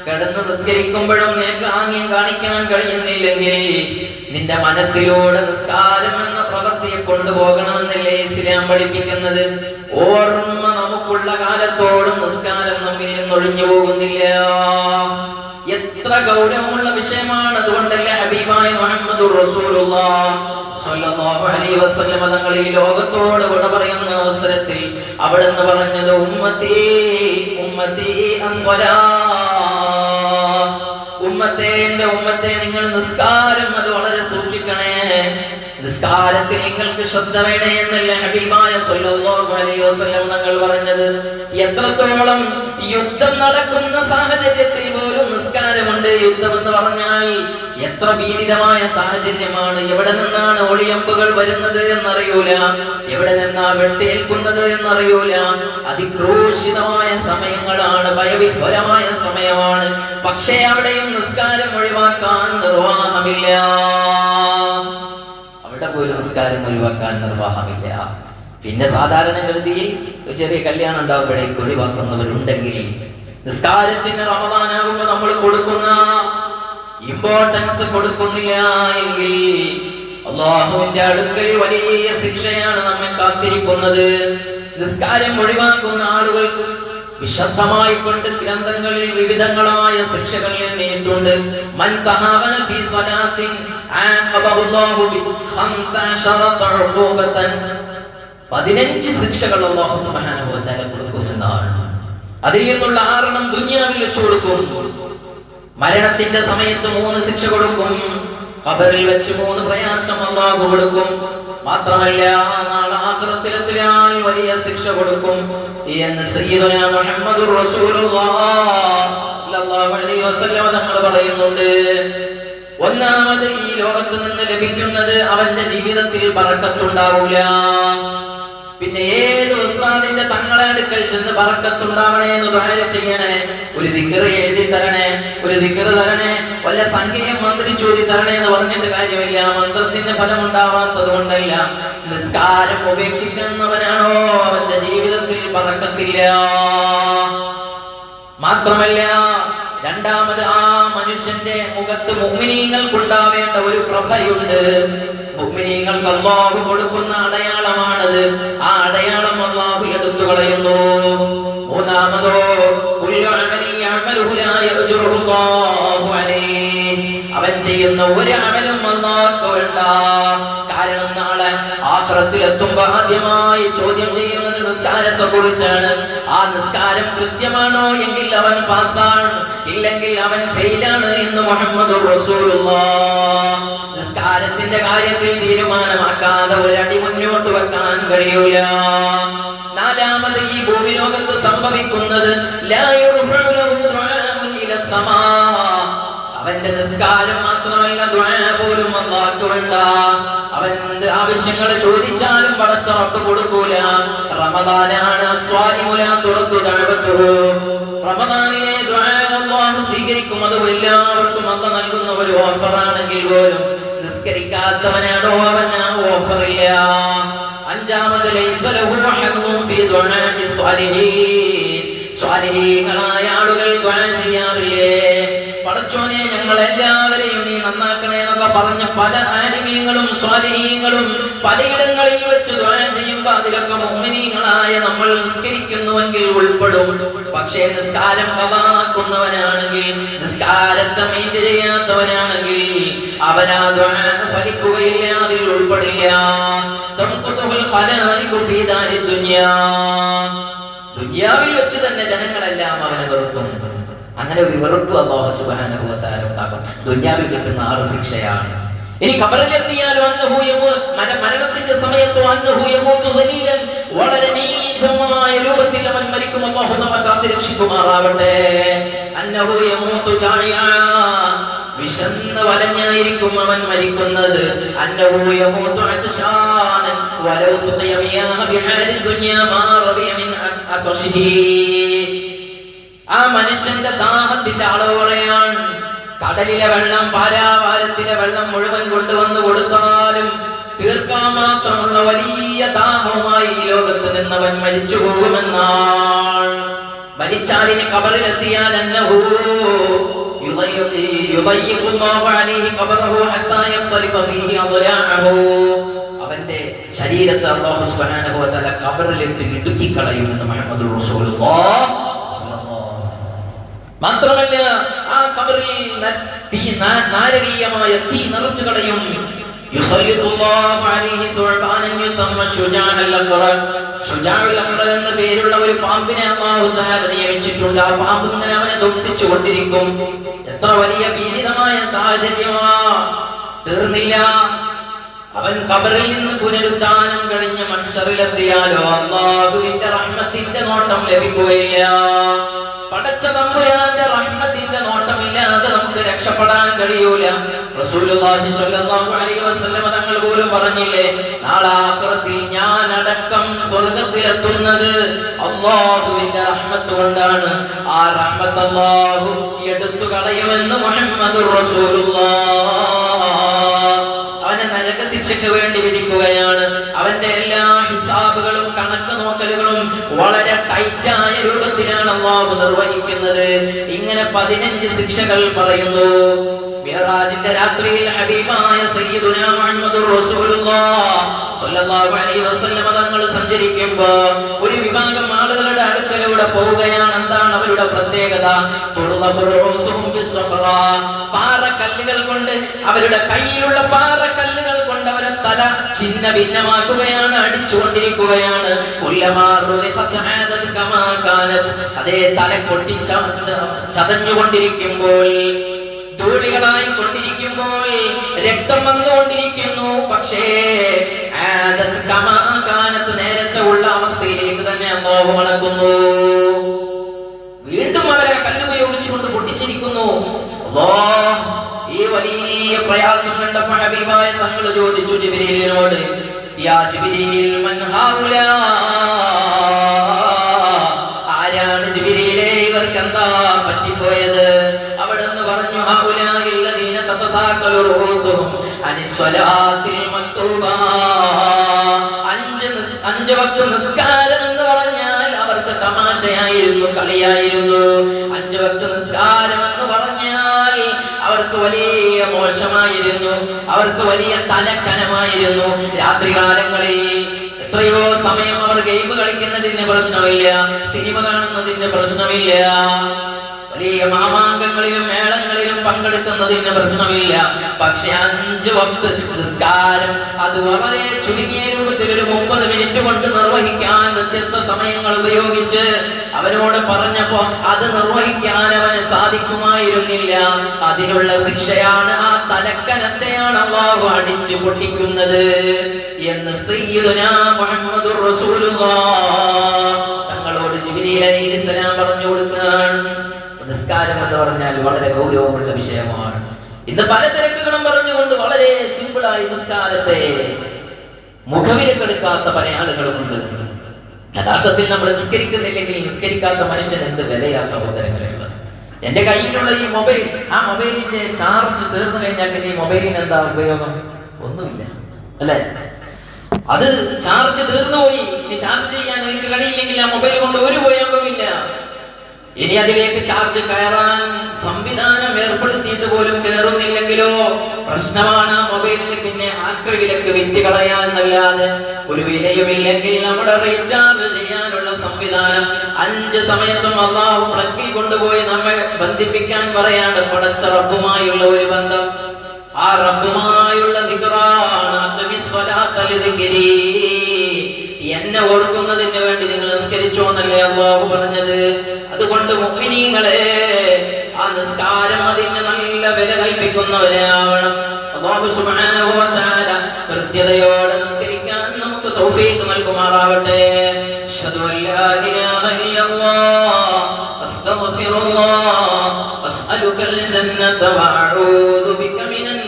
കിടന്ന് നിസ്കരിക്കുമ്പോഴും നിനക്ക് ആംഗ്യം കാണിക്കാൻ കഴിയുന്നില്ലെങ്കിൽ നിന്റെ മനസ്സിലൂടെ നിസ്കാരം എന്ന പ്രവൃത്തിയെ കൊണ്ടുപോകണമെന്നല്ലേ ഇസ്ലാം പഠിപ്പിക്കുന്നത്. ഓർമ്മ നമുക്കുള്ള കാലത്തോടും നിസ്കാരം നമ്മിൽ നിന്ന് ഒഴിഞ്ഞു പോകുന്നില്ല. എത്ര ഗൗരവമുള്ള വിഷയമാണ്. അതുകൊണ്ടല്ലേ ഹബീബായ മുഹമ്മദുർ റസൂലുള്ളാഹി സ്വല്ലല്ലാഹു അലൈഹി വസല്ലം തങ്ങൾ ഈ ലോകത്തോട് വിട പറയുന്ന അവസരത്തിൽ അവിടുന്ന് പറഞ്ഞത് ഉമ്മത്തി ഉമ്മത്തി അസ്സലാ, ഉമ്മത്തെ, എന്റെ ഉമ്മത്തെ, നിങ്ങൾ നിസ്കാരം അത് വളരെ സൂക്ഷിക്കണേ. നിസ്കാരത്തിൽ നിങ്ങൾക്ക് ശ്രദ്ധ വേണേ എന്നല്ലേ ഹബീബായ സ്വല്ലല്ലാഹു അലൈഹി വസല്ലം തങ്ങൾ പറഞ്ഞത്. എത്രത്തോളം യുദ്ധം നടക്കുന്ന സാഹചര്യത്തിൽ പോലും നിസ്കാരമുണ്ട്. യുദ്ധം എന്ന് പറഞ്ഞാൽ എത്ര ഭീതിതമായ സാഹചര്യമാണ്. എവിടെ നിന്നാണ് ഒളിയമ്പുകൾ വരുന്നത് എന്നറിയൂല, എവിടെ നിന്നാ വെട്ടേൽക്കുന്നത് എന്നറിയൂല. അതിക്രൂശിതമായ സമയങ്ങളാണ്, ഭയവിഹ്വലമായ സമയമാണ്. പക്ഷേ അവിടെയും നിസ്കാരം ഒഴിവാക്കാൻ നിർവാഹമില്ല. അവിടെ പോലും നിസ്കാരം ഒഴിവാക്കാൻ നിർവാഹമില്ല. പിന്നെ സാധാരണ ഗതിയിൽ ചെറിയ കല്യാണം ഉണ്ടാവുമ്പോഴേക്ക് ഒഴിവാക്കുന്നവരുണ്ടെങ്കിൽ നിസ്കാരത്തിന് റമദാനാകുമ്പോൾ നമ്മൾ കൊടുക്കുന്ന ഇമ്പോർട്ടൻസ് കൊടുക്കുന്നില്ല എങ്കിൽ അല്ലാഹുവിന്റെ അടുക്കൽ വലിയ ശിക്ഷയാണ് നമ്മെ കാത്തിരിക്കുന്നത്. നിസ്കാരം ഒഴിവാക്കുന്ന ആളുകൾക്ക് വിശദമായി കൊണ്ട് ഗ്രന്ഥങ്ങളിൽ വിവിധങ്ങളായ ശിക്ഷകൾ എണ്ണിയിട്ടുണ്ട്. മൻ തഹാവന ഫീ സ്വലാത്തിൻ ആഖബഹുല്ലാഹു ബി 15 ഉഖൂബതൻ, 15 ശിക്ഷകൾ അല്ലാഹു സുബ്ഹാനഹു വ തആല കൊടുക്കുമെന്നാണ്. അതിൽ നിന്നുള്ള 6 ദുനിയാവിൽ വെച്ച് കൊടുക്കും. മരണത്തിന്റെ സമയത്ത് 3 ശിക്ഷ കൊടുക്കും. ഖബറിൽ വെച്ച് 3 പ്രയാസം അല്ലാഹു കൊടുക്കും. മാത്രമല്ല നാളെ ആഖിറത്തിലെത്തിയാൽ വലിയ ശിക്ഷ കൊടുക്കും എന്ന് സയ്യിദുനാ മുഹമ്മദുർ റസൂലുള്ളാഹി സ്വല്ലല്ലാഹു അലൈഹി വസല്ലം തങ്ങൾ പറയുന്നുണ്ട്. ഒന്നാമത് ഈ ലോകത്ത് നിന്ന് ലഭിക്കുന്നത് അവന്റെ ജീവിതത്തിൽ ബറക്കത്തുണ്ടാവൂല. പിന്നെ ഏത് ഉസ്താദിന്റെ തങ്ങളെ അടുക്കൽ ചെന്ന് ബറക്കത്തുണ്ടാവണേ എന്ന് ദുആ ചെയ്യണേ, ഒരു ദിക്ർ എഴുതി തരണേ, ഒരു ദിക്ർ തരണേ, വല്ല സംഖ്യയും മന്ത്രിച്ചോതി തരണേ എന്ന് പറഞ്ഞിട്ട് കാര്യമില്ല. മന്ത്രത്തിന്റെ ഫലം ഉണ്ടാവാത്തത് കൊണ്ടല്ല, നിസ്കാരം ഉപേക്ഷിക്കുന്നവനാണോ അവന്റെ ജീവിതത്തിൽ ബറക്കത്തില്ല. മാത്രമല്ല രണ്ടാമത് ആ മനുഷ്യന്റെ മുഖത്ത് മുഅ്മിനീങ്ങൾക്കുണ്ടാവേണ്ട ഒരു പ്രഭയുണ്ട്. മുഅ്മിനീങ്ങൾക്ക് അല്ലാഹു കൊടുക്കുന്ന അടയാളമാണത്. ആ അടയാളം അല്ലാഹു എടുത്തു കളയുന്നു. മൂന്നാമതോ കുല്ലു അമലി യഅമലുഹു ലാ യഅ്ജുറുഹു അല്ലാഹു അലൈഹി, അവൻ ചെയ്യുന്ന ഒരു അമലും അല്ലാഹുക്ക് വേണ്ട. കാരണം നാളെ ആഖിറത്തിലെത്തുമ്പോൾ ആദ്യമായി ചോദ്യം ചെയ്യുന്നത് നിസ്കാരത്തെ കുറിച്ചാണ്. ആ നിസ്കാരം കൃത്യമാണോ എങ്കിൽ അവൻ പാസ്സാണ്, ഇല്ലെങ്കിൽ അവൻ ഫെയിലാണ് എന്ന് മുഹമ്മദുർ റസൂലുള്ളാഹി. നിസ്കാരത്തിന്റെ കാര്യത്തിൽ തീരുമാനമാക്കാതെ ഒരടി മുന്നോട്ട് വെക്കാൻ കഴിയൂല. നാലാമത് ഈ ഭൂമി ലോകത്ത് സംഭവിക്കുന്നത് ലാ യുർഫഉ ലഹു ദുആഉൻ ഇല സമാ, അവന്റെ നിസ്കാരം മാത്രമല്ല ദുആ പോലും അല്ലാഹുക്ക് വേണ്ട. അവൻ എന്ത് ആവശ്യങ്ങൾ ചോദിച്ചാലും പടച്ച റബ്ബ് കൊടുക്കൂല. റമദാനാണ് അസ്വാഇമു ലാ തുറദ്ദു ദഅവതുഹു, റമദാനിലെ ദുആ അല്ലാഹു സ്വീകരിക്കും. അത് എല്ലാവർക്കും അല്ലാഹു നൽകുന്ന ഒരു ഓഫറാണെങ്കിൽ പോലും നിസ്കരിക്കാത്തവനാണോ അവന് ഓഫറില്ല. അഞ്ചാമത് ലൈസ ലഹു ഹഖ്ഖുൻ ഫീ ദുആഇ സ്വാലിഹീൻ, സ്വാലിഹീങ്ങളായ ആളുകൾ ദുആ ചെയ്യാറില്ലേ? പടച്ചോനെ ഞങ്ങൾ എല്ലാവരെയും നീ നന്നാക്കണേ എന്നൊക്കെ പറഞ്ഞ പല ആലിമീങ്ങളും സ്വാലിഹീങ്ങളും പലയിടങ്ങളിൽ വെച്ച് ദുആ ചെയ്യുമ്പോൾ അതിലൊക്കെ മുഅ്മിനീങ്ങളായ നമ്മൾ നിസ്കരിക്കുന്നുവെങ്കിൽ ഉൾപ്പെടും. പക്ഷേ നിസ്കാരം ഖളാക്കുന്നവനാണെങ്കിൽ, നിസ്കാരത്തെ മെയിൻറ്റെയിൻ ചെയ്യാത്തവനാണെങ്കിൽ അവനാ ദുആ ഫലിക്കുകയില്ല, അതിൽ ഉൾപ്പെടില്ല. തൻഖുതുൽ ഖലായിഖു ഫീ ദാരി ദുനിയാ, ദുനിയാവിൽ വെച്ച് തന്നെ ജനങ്ങളെല്ലാം അവനെ വെറുക്കും. അങ്ങനെ ഒരു വെറുപ്പ് അല്ലാഹു സുബ്ഹാനഹു വ തആല ഉണ്ടാകും. ദുനിയാവിൽ കിട്ടുന്ന 6 ശിക്ഷയാണ്. ഇനി ഖബറിലെത്തിയാലോ മരണത്തിന്റെ സമയത്തോ അന്നഹു യമൂതു ദലീലൻ, വളരെ നീചമായ രൂപത്തിൽ അവൻ മരിക്കും. അല്ലാഹു നമ്മെ കാത്തുരക്ഷിക്കുമാറാവട്ടെ. അന്നഹു യമൂതു ജാഇആ, വിശന്ന് വലഞ്ഞായിരിക്കും അവൻ മരിക്കുന്നത്. അന്നഹു യമൂതു അത്ശാനൻ വലൗ സുഖിയ മിയാഹ ബിഹാരി ദുനിയ മാ റബിയ മിൻ അതശിഹി. ആ മനുഷ്യന്റെ ദാഹത്തിന്റെ അളവ് പറയാൻ കടലിലെ വെള്ളം പാരാവാരത്തിലെ വെള്ളം മുഴുവൻ കൊണ്ടുവന്ന് കൊടുത്താലും തീർക്കാൻ മാത്രമുള്ള വലിയ ദാഹവുമായി ഈ ലോകത്ത് നിന്നവൻ മരിച്ചു പോകുമെന്നാണ്. മരിച്ചാലിന് ഖബറിലെത്തിയാൽ അന്നഹു യുദയ്യിഖുല്ലാഹു അലൈഹി ഖബറഹു ഹത്താ യഖ്തലിഫ ഫീഹി അദ്ലാഅഹു. അവന്റെ ശരീരത്തെ അല്ലാഹു സുബ്ഹാനഹു വ തആല ഖബറിലിട്ട് ഇടുക്കി കളയുമെന്ന് മുഹമ്മദുർ റസൂലുള്ളാഹ്. മാത്രമല്ല ആ ഖബറിൽ നാരകീയമായ തീ നിറച്ചു കളയും. യുസല്ലിത്തുല്ലാഹു അലൈഹി സുബ്ഹാനൻ യുസമ്മ ശുജാഅൽ അഖറൻ. ശുജാഉൽ അഖറൻ എന്ന പേരുള്ള ഒരു പാമ്പിനെ അല്ലാഹു തആല നിയമിച്ചിട്ടുണ്ട്. ആ പാമ്പ് ഇങ്ങനെ അവനെ ദംശിച്ചു കൊണ്ടിരിക്കും. എത്ര വലിയ പീഡിതമായ സാഹചര്യമാ! തീർന്നില്ല. അവൻ ഖബറിൽ നിന്ന് പുനരുദ്ധാനം കഴിഞ്ഞ് മഹ്ശറിലെത്തിയാലോ അല്ലാഹുവിന്റെ റഹ്മത്തിന്റെ നോട്ടം ലഭിക്കുകയില്ല. പടച്ച തമ്പുരാന്റെ റഹ്മത്തിന്റെ നോട്ടമില്ലാതെ നമുക്ക് രക്ഷപ്പെടാൻ കഴിയൂല. റസൂലുള്ളാഹി സ്വല്ലല്ലാഹു അലൈഹി വസല്ലം തങ്ങൾ പോലും പറഞ്ഞില്ലേ, നാളെ ആഖിറത്തിൽ ഞാൻ അടക്കം സ്വർഗ്ഗത്തിലെത്തുന്നത് അല്ലാഹുവിന്റെ റഹ്മത്ത് കൊണ്ടാണ്. ആ റഹ്മത്ത് അല്ലാഹു എടുത്തു കളയുമെന്ന് മുഹമ്മദുർ റസൂലുള്ളാഹ്. അവനെ നരക ശിക്ഷയ്ക്ക് വേണ്ടി വിധിക്കുകയാണ്. അവന്റെ എല്ലാ ഹിസാബുകളും കണക്ക് നോക്കലുകളും വളരെ ടൈറ്റായ രൂപത്തിലാണ് അല്ലാഹു നിർവഹിക്കുന്നത്. ഇങ്ങനെ 15 ശിക്ഷകൾ പറയുന്നു. മിഅ്റാജിന്റെ രാത്രിയിൽ ഹബീബായ സയ്യിദുനാ മുഹമ്മദുർ റസൂലുള്ളാഹ് സ്വല്ലല്ലാഹു അലൈഹി വസല്ലം തങ്ങൾ സഞ്ചരിക്കുമ്പോൾ ഒരു വിഭാഗം ആളുകളുടെ അടുക്കലൂടെ പോവുകയാണ്. എന്താണ് അവരുടെ പ്രത്യേകത? പാറക്കല്ലുകൾ കൊണ്ട്, അവരുടെ കയ്യിലുള്ള പാറക്കല്ലുകൾ കൊണ്ട് അവരെ തല ചിന്ന ഭിന്നമാക്കുകയാണ്, അടിച്ചുകൊണ്ടിരിക്കുകയാണ്. അതേ തല പൊട്ടി ചതഞ്ഞുകൊണ്ടിരിക്കുമ്പോൾ, ധൂളികളായി കൊണ്ടിരിക്കുമ്പോൾ, രക്തം വന്നുകൊണ്ടിരിക്കുന്നു. പക്ഷേ നേരത്തെ ഉള്ള അവസ്ഥയിലേക്ക് തന്നെ അല്ലാഹു മടക്കുന്നു. വീണ്ടും അവരെ കല്ലുപയോഗിച്ചുകൊണ്ട് പൊട്ടിച്ചിരിക്കുന്നു. അല്ലാഹ് ഈ വലിയ പ്രയാസം കണ്ടപ്പോൾ ഹബീബായ തങ്ങൾ ചോദിച്ചു ജിബ്രീലിനോട്, യാ ജിബ്രീൽ മൻ ഹൗലാ? ആരാണ് ജിബ്രീലേ, ഇവർക്ക് എന്താ പറ്റിപ്പോയത്? അവിടെന്ന് പറഞ്ഞു, ഹൗലാഇല്ലദീന തതസാഖലു റൂസുഹും അനിസ്വലാത്തിൽ മക്തൂബ. 5 വക്ത് നിസ്കാരം എന്ന് പറഞ്ഞാൽ അവർക്ക് തമാശയായിരുന്നു, കളിയായിരുന്നു. 5 വക്ത് നിസ്കാരം എന്ന് പറഞ്ഞാൽ അവർക്ക് വലിയ മോശമായിരുന്നു, അവർക്ക് വലിയ തലക്കനമായിരുന്നു. രാത്രികാലങ്ങളിൽ എത്രയോ സമയം അവർ ഗെയിം കളിക്കുന്നതിന് പ്രശ്നമില്ല, സിനിമ കാണുന്നതിന് പ്രശ്നമില്ല, വലിയ മാമാങ്കങ്ങളിലും മേളങ്ങളിലും പങ്കെടുക്കുന്നതിന് പ്രശ്നമില്ല. പക്ഷെ 5 വക്ത് നിസ്കാരം അത് വളരെ ചുരുങ്ങിയ രൂപത്തിൽ ഒരു 30 മിനിറ്റ് കൊണ്ട് നിർവഹിക്കാൻ വ്യത്യസ്ത സമയങ്ങൾ ഉപയോഗിച്ച് അവനോട് പറഞ്ഞപ്പോ അത് നിർവഹിക്കാൻ അവന് സാധിക്കുമായിരുന്നില്ല. അതിനുള്ള ശിക്ഷയാണ്, ആ തലക്കനത്തെയാണ് അല്ലാഹു അടിച്ചു പൊട്ടിക്കുന്നത് എന്ന് സയ്യിദുനാ മുഹമ്മദുർ റസൂലുള്ളാഹ് തങ്ങളോട് ജിബ്രീൽ അലൈഹിസ്സലാം പറഞ്ഞു കൊടുക്കുകയാണ്. നിസ്കാരം എന്ന് പറഞ്ഞാൽ വളരെ ഗൗരവമുള്ള വിഷയമാണ്. ഇന്ന് പല തിരക്കുകളും പറഞ്ഞുകൊണ്ട് വളരെ സിമ്പിളായി നിസ്കാരത്തെ മുഖവിലക്കെടുക്കാത്ത പല ആളുകളുമുണ്ട്. യഥാർത്ഥത്തിൽ നമ്മൾ നിസ്കരിക്കുന്നില്ലെങ്കിൽ നിസ്കരിക്കാത്ത മനുഷ്യൻ എന്ത് വിലയാ സഹോദരങ്ങളുള്ളത്. എന്റെ കയ്യിലുള്ള ഈ മൊബൈൽ, ആ മൊബൈലിന്റെ ചാർജ് തീർന്നു കഴിഞ്ഞാൽ പിന്നെ ഈ മൊബൈലിന് എന്താ ഉപയോഗം? ഒന്നുമില്ല, അല്ലെ? അത് ചാർജ് തീർന്നുപോയി, ഇനി ചാർജ് ചെയ്യാൻ എനിക്ക് കഴിയില്ലെങ്കിൽ ആ മൊബൈൽ കൊണ്ട് ഒരു ഉപയോഗമില്ല. ഇനി അതിലേക്ക് ചാർജ് കയറാൻ സംവിധാനം ഏർപ്പെടുത്തിയിട്ട് പോലും കയറുന്നില്ലെങ്കിലോ പ്രശ്നമാണ്. ആ മൊബൈലിന് പിന്നെ ആക്രിവിലക്ക് വിറ്റ് കളയാന്നല്ലാതെ ഒരു വിലയുമില്ലെങ്കിൽ നമ്മുടെ റീചാർജ് ചെയ്യാനുള്ള സംവിധാനം 5 സമയത്തും അല്ലാഹു പ്ലഗിൽ കൊണ്ടുപോയി നമ്മെ ബന്ധിപ്പിക്കാൻ പറയാണ്. പടച്ച റബ്ബുമായുള്ള ഒരു ബന്ധം, ആ റബ്ബുമായുള്ള ദിക്റാണ്. എന്നെ ഓർക്കുന്നതിന് വേണ്ടി നിങ്ങൾ നിസ്കരിച്ചോ എന്നല്ലേ അല്ലാഹു പറഞ്ഞത്. അതുകൊണ്ട് മുഅ്മിനീങ്ങളെ, ആ നിസ്കാരം അതിന് നല്ല വില കൽപ്പിക്കുന്നവരാവണം. അല്ലാഹു സുബ്ഹാനഹു വ തആല കൃത്യതയോടെ നിസ്കരിക്കാൻ നമുക്ക് തൗഫീഖ് നൽകുമാറാവട്ടെ. അഷ്ഹദു അല്ലാ ഇലാഹ ഇല്ലല്ലാഹ് അസ്തഗ്ഫിറുല്ലാഹ് അസ്അലു അസ്അലുകൽ ജന്നത വഅഊദു ബിക മിനൻ